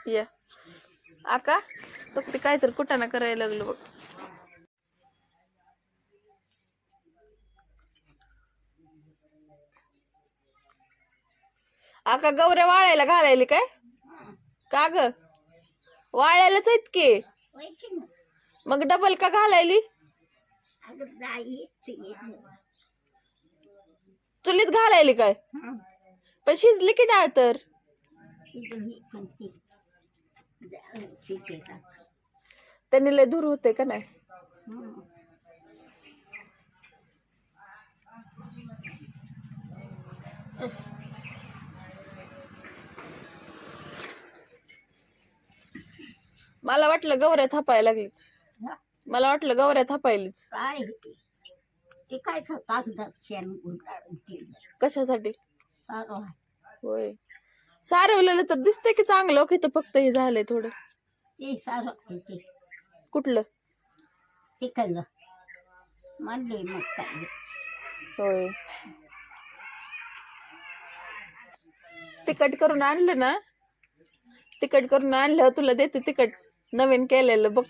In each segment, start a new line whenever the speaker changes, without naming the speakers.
या आका तो ते काय तर कुटाणा करायला लागलो बघ. आका गौऱ्या वाळायला घालायली काय का ग? वाळायलाच आहेत की मग डबल का घालायली? चुलीत घालायली काय? पण शिजली की डाळ तर त्यांनी लय दूर होते का नाही? मला वाटलं गौऱ्या थापायला लागलीच. मला वाटलं गौऱ्या थापायलीच.
काय ते काय
कशासाठी?
सारं
होय सारवलेलं तर दिसतंय की चांगलं. ओके तर फक्त हे झालंय थोडं.
ते सारं ते
कुठलं?
ते कळलं म्हणले मग काय.
होय तिखट करून आणलं ना. तिखट करून आणलं तुला देते तिखट नवीन केलेलं बघ.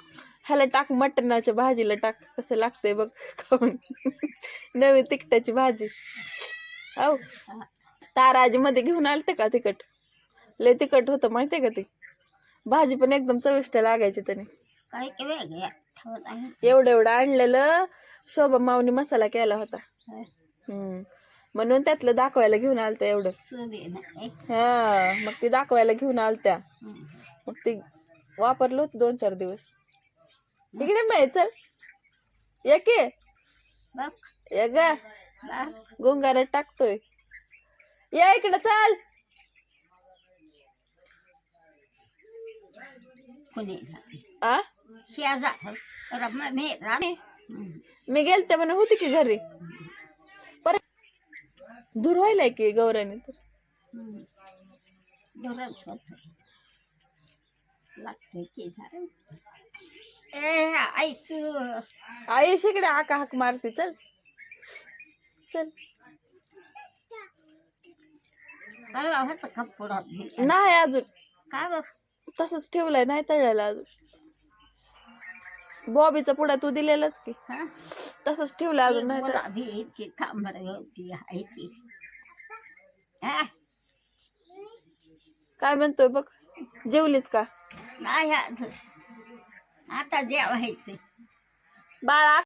ह्याला टाक मटणाच्या भाजीला टाक कसं लागतंय बघ खाऊन. नवीन तिखटाची भाजी. हो ताराजी मध्ये घेऊन आलते का तिखट? लय तिखट होतं माहितीये का? ती भाजी पण एकदम चविष्ट लागायची त्याने.
काय वेगळ्या
एवढं एवढं आणलेलं शोभा माऊनी मसाला केला होता. म्हणून त्यातलं दाखवायला घेऊन आलत एवढं. हा मग ती दाखवायला घेऊन आलत्या. मग ती वापरलं होतं 2-4 दिवस. इकडे माय चल ये की ये ग गुंगारात टाकतोय. या इकडे चल. आ मी गेलते म्हणे होती की घरी. परत दूर व्हायलाय की गौऱ्याने तर. आयुष इकडे आका हाक मारते चल चल. नाही अजून
काय बघ
तसंच ठेवलंय नाही तळलेला अजून. बॉबीचा पुडा तू दिलेलाच की तसंच ठेवलं अजून नाही. काय म्हणतोय बघ? जेवलीस का?
नाही आता जेवायचं
बाळा